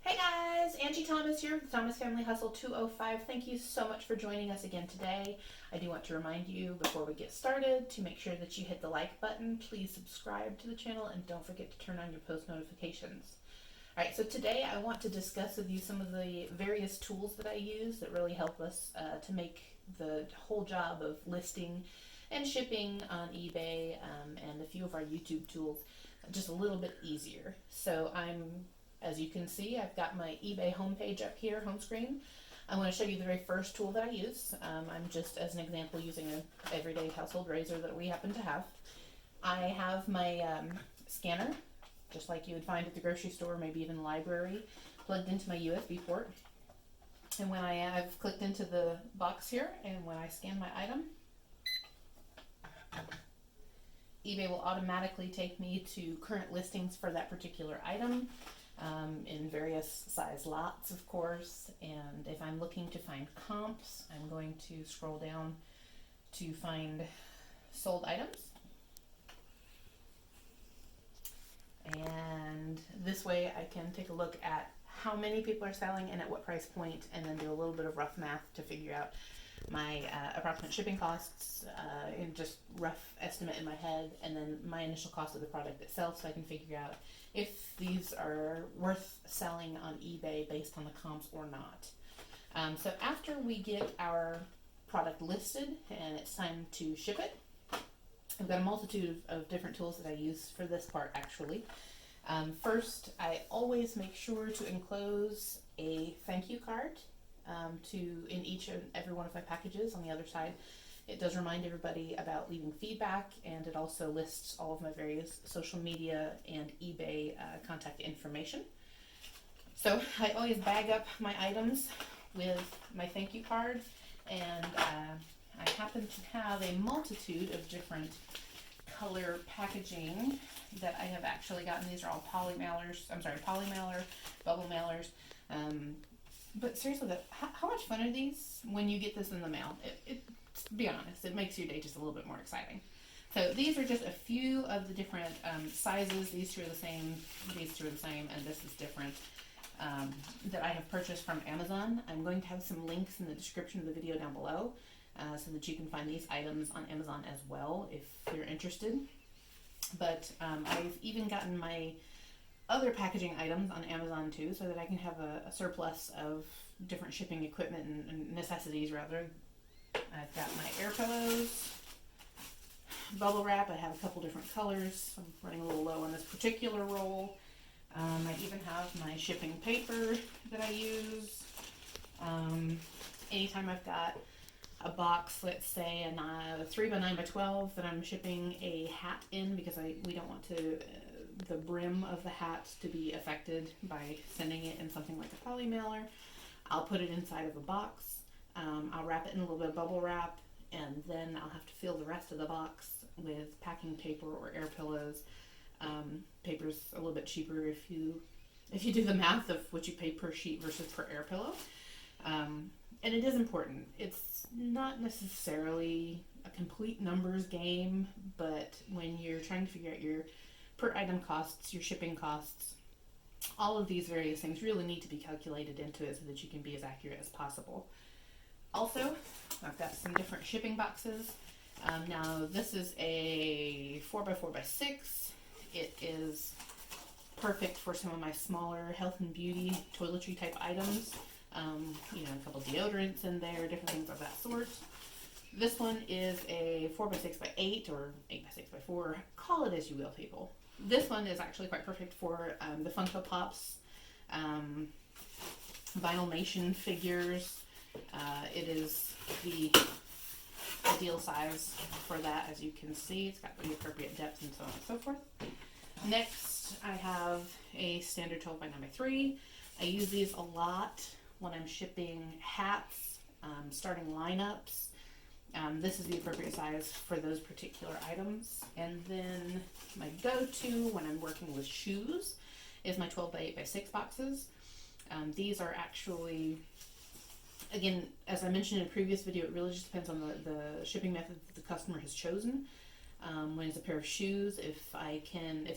Hey guys, Angie Thomas here with Thomas Family Hustle 205. Thank you so much for joining us again today. I do want to remind you before we get started to make sure that you hit the like button. Please subscribe to the channel and don't forget to turn on your post notifications. Alright, so today I want to discuss with you some of the various tools that I use that really help us to make the whole job of listing and shipping on eBay and a few of our YouTube tools just a little bit easier. As you can see, I've got my eBay homepage up here, home screen. I want to show you the very first tool that I use. I'm just, as an example, using an everyday household razor that we happen to have. I have my scanner, just like you would find at the grocery store, maybe even the library, plugged into my USB port. And when I've clicked into the box here, and when I scan my item, eBay will automatically take me to current listings for that particular item. In various size lots, of course, and if I'm looking to find comps, I'm going to scroll down to find sold items, and this way I can take a look at how many people are selling and at what price point, and then do a little bit of rough math to figure out my approximate shipping costs in just rough estimate in my head, and then my initial cost of the product itself, so I can figure out if these are worth selling on eBay based on the comps or not. So after we get our product listed and it's time to ship it, I've got a multitude of different tools that I use for this part actually. First, I always make sure to enclose a thank you card in each and every one of my packages. On the other side, it does remind everybody about leaving feedback, and it also lists all of my various social media and eBay contact information. So I always bag up my items with my thank you card, and I happen to have a multitude of different color packaging that I have actually gotten. These are all poly mailer, bubble mailers. But seriously, how much fun are these when you get this in the mail? To be honest, it makes your day just a little bit more exciting. So these are just a few of the different sizes. These two are the same, these two are the same, and this is different, that I have purchased from Amazon. I'm going to have some links in the description of the video down below so that you can find these items on Amazon as well if you're interested. But I've even gotten my other packaging items on Amazon too, so that I can have a surplus of different shipping equipment and necessities rather. I've got my air pillows, bubble wrap. I have a couple different colors. I'm running a little low on this particular roll. I even have my shipping paper that I use. Anytime I've got a box, let's say a 3x9x12 that I'm shipping a hat in, because we don't want the brim of the hat to be affected by sending it in something like a poly mailer, I'll put it inside of a box. I'll wrap it in a little bit of bubble wrap, and then I'll have to fill the rest of the box with packing paper or air pillows. Paper's a little bit cheaper if you do the math of what you pay per sheet versus per air pillow. And it is important. It's not necessarily a complete numbers game, but when you're trying to figure out your per item costs, your shipping costs, all of these various things really need to be calculated into it so that you can be as accurate as possible. Also, I've got some different shipping boxes. Now this is a 4x4x6. It is perfect for some of my smaller health and beauty toiletry type items. A couple deodorants in there, different things of that sort. This one is a 4x6x8 or 8x6x4. Call it as you will, people. This one is actually quite perfect for the Funko Pops, Vinylmation figures. It is the ideal size for that, as you can see. It's got the appropriate depth and so on and so forth. Next, I have a standard 12x9x3. I use these a lot when I'm shipping hats, starting lineups. This is the appropriate size for those particular items. And then my go-to when I'm working with shoes is my 12x8x6 boxes. These are actually, again, as I mentioned in a previous video, it really just depends on the shipping method that the customer has chosen. When it's a pair of shoes, if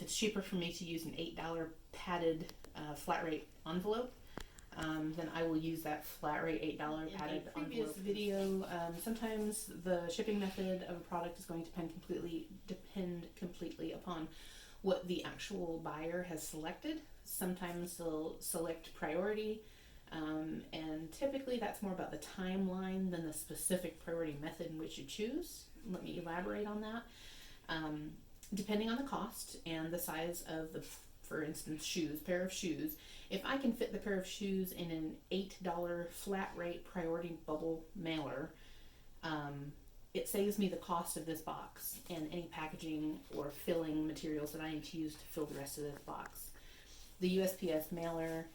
it's cheaper for me to use an $8 padded flat rate envelope, then I will use that flat rate $8 padded envelope. In a previous video, sometimes the shipping method of a product is going to depend completely upon what the actual buyer has selected. Sometimes they'll select priority, and typically that's more about the timeline than the specific priority method in which you choose. Let me elaborate on that. Depending on the cost and the size of the, for instance, pair of shoes, if I can fit the pair of shoes in an $8 flat rate priority bubble mailer, it saves me the cost of this box and any packaging or filling materials that I need to use to fill the rest of this box. The USPS mailer,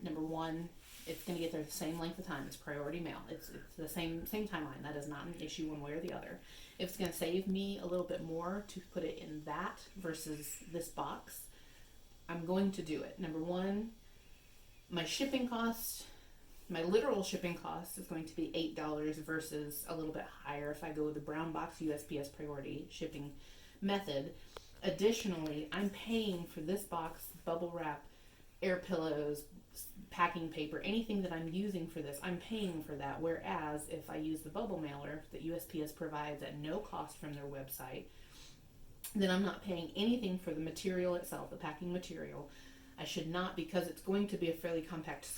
number one, it's going to get there the same length of time. It's priority mail. It's the same timeline. That is not an issue one way or the other. If it's going to save me a little bit more to put it in that versus this box, I'm going to do it. Number one, my shipping cost, my literal shipping cost is going to be $8 versus a little bit higher if I go with the brown box USPS priority shipping method. Additionally, I'm paying for this box, bubble wrap, air pillows, packing paper, anything that I'm using for this, I'm paying for that. Whereas if I use the bubble mailer that USPS provides at no cost from their website, then I'm not paying anything for the material itself, the packing material. I should not, because it's going to be a fairly compact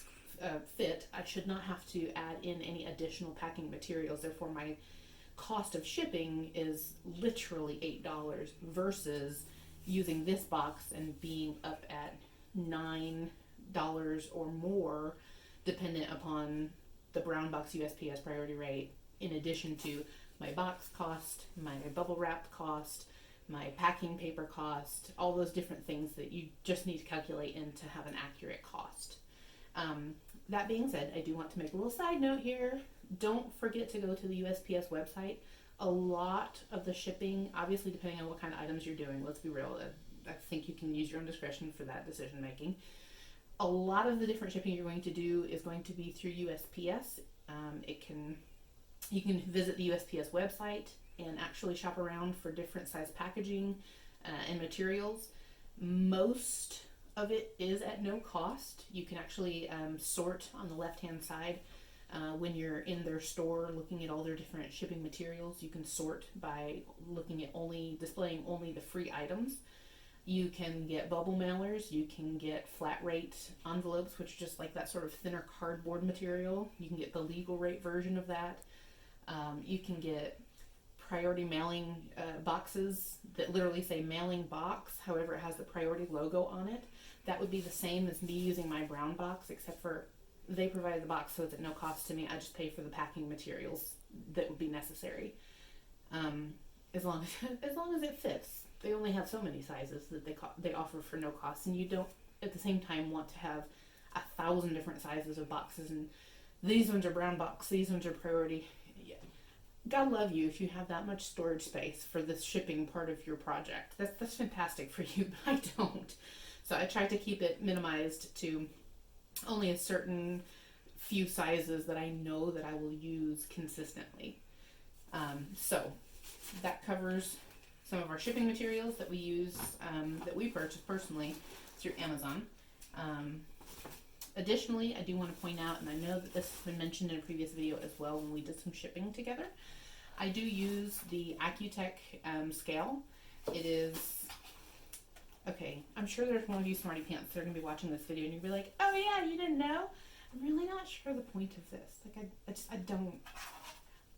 fit, I should not have to add in any additional packing materials. Therefore, my cost of shipping is literally $8 versus using this box and being up at $9 or more, dependent upon the brown box USPS priority rate, in addition to my box cost, my bubble wrap cost, my packing paper cost, all those different things that you just need to calculate in to have an accurate cost. That being said, I do want to make a little side note here. Don't forget to go to the USPS website. A lot of the shipping, obviously depending on what kind of items you're doing, let's be real, I think you can use your own discretion for that decision making. A lot of the different shipping you're going to do is going to be through USPS. You can visit the USPS website and actually shop around for different size packaging and materials. Most of it is at no cost. You can actually sort on the left-hand side when you're in their store looking at all their different shipping materials. You can sort by looking at displaying only the free items. You can get bubble mailers, you can get flat rate envelopes, which are just like that sort of thinner cardboard material. You can get the legal rate version of that. You can get priority mailing boxes that literally say mailing box, however it has the priority logo on it. That would be the same as me using my brown box, except for they provide the box, so it's at no cost to me. I just pay for the packing materials that would be necessary, as long as it fits. They only have so many sizes that they offer for no cost, and you don't at the same time want to have 1,000 different sizes of boxes, and these ones are brown box, these ones are priority. Yeah. God love you if you have that much storage space for the shipping part of your project. That's fantastic for you, but I don't. So I try to keep it minimized to only a certain few sizes that I know that I will use consistently. So that covers some of our shipping materials that we use, that we purchase personally through Amazon. Additionally, I do want to point out, and I know that this has been mentioned in a previous video as well when we did some shipping together, I do use the Accutech scale. It is, okay, I'm sure there's one of you smarty pants that are going to be watching this video and you'll be like, oh yeah, you didn't know? I'm really not sure the point of this. Like,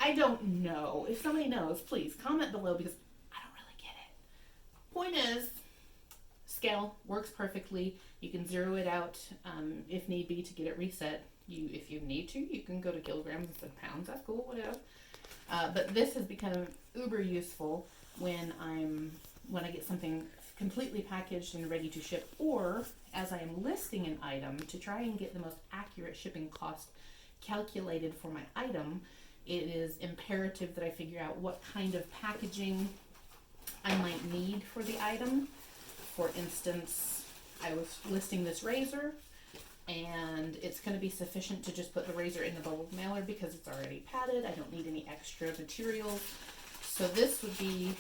I don't know. If somebody knows, please comment below, because point is, scale works perfectly. You can zero it out if need be to get it reset. If you need to, you can go to kilograms instead of pounds. That's cool, whatever. But this has become uber useful when I get something completely packaged and ready to ship, or as I am listing an item to try and get the most accurate shipping cost calculated for my item. It is imperative that I figure out what kind of packaging I might need for the item. For instance, I was listing this razor, and it's going to be sufficient to just put the razor in the bubble mailer because it's already padded. I don't need any extra materials. So this would be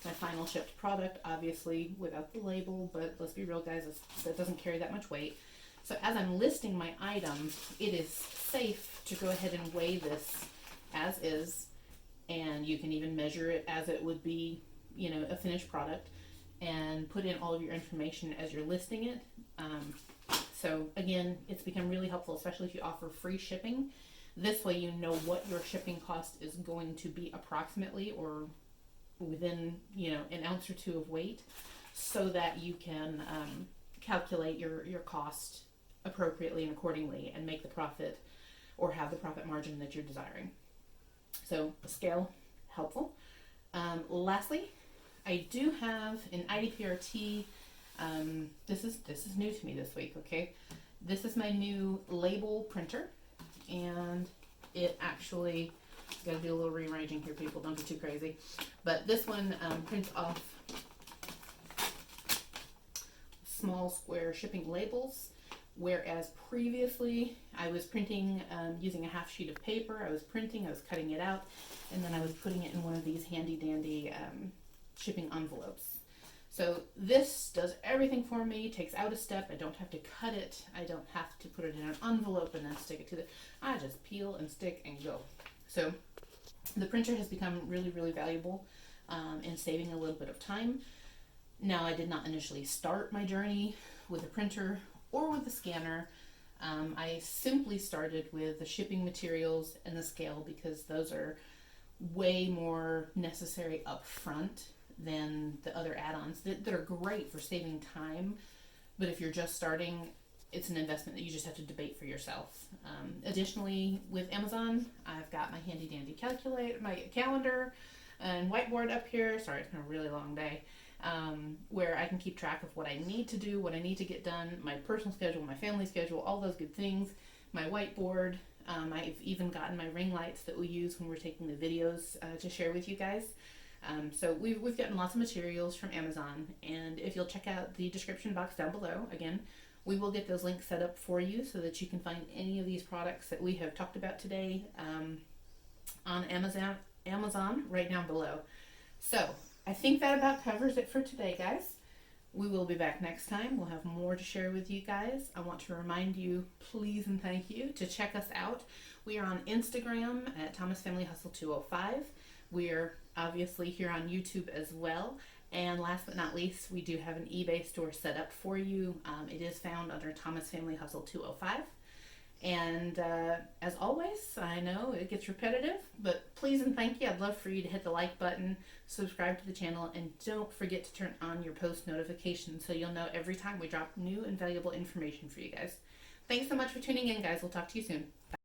my final shipped product, obviously without the label, but let's be real, guys, that doesn't carry that much weight. So as I'm listing my items, it is safe to go ahead and weigh this as is, and you can even measure it as it would be, you know, a finished product, and put in all of your information as you're listing it. So again, it's become really helpful, especially if you offer free shipping. This way you know what your shipping cost is going to be approximately, or within, you know, an ounce or two of weight, so that you can calculate your cost appropriately and accordingly, and make the profit, or have the profit margin that you're desiring. So scale, helpful. Lastly, I do have an IDPRT. This is new to me this week. Okay, this is my new label printer, and it actually, got to do a little rearranging here, people. Don't get too crazy. But this one prints off small square shipping labels, whereas previously I was printing using a half sheet of paper. I was cutting it out, and then I was putting it in one of these handy dandy shipping envelopes. So this does everything for me, takes out a step. I don't have to cut it. I don't have to put it in an envelope and then stick it to I just peel and stick and go. So the printer has become really, really valuable in saving a little bit of time. Now, I did not initially start my journey with a printer or with a scanner. I simply started with the shipping materials and the scale, because those are way more necessary up front than the other add-ons that are great for saving time. But if you're just starting, it's an investment that you just have to debate for yourself. Additionally, with Amazon, I've got my handy dandy calculator, my calendar and whiteboard up here. Sorry, it's been a really long day. Where I can keep track of what I need to do, what I need to get done, my personal schedule, my family schedule, all those good things. My whiteboard. I've even gotten my ring lights that we use when we're taking the videos to share with you guys. So we've gotten lots of materials from Amazon, and if you'll check out the description box down below, again, we will get those links set up for you so that you can find any of these products that we have talked about today on Amazon right down below. So I think that about covers it for today, guys. We will be back next time. We'll have more to share with you guys. I want to remind you, please and thank you, to check us out. We are on Instagram at Thomas Family Hustle 205. We're obviously here on YouTube as well. And last but not least, we do have an eBay store set up for you. It is found under Thomas Family Hustle 205. And as always, I know it gets repetitive, but please and thank you. I'd love for you to hit the like button, subscribe to the channel, and don't forget to turn on your post notifications so you'll know every time we drop new and valuable information for you guys. Thanks so much for tuning in, guys. We'll talk to you soon. Bye.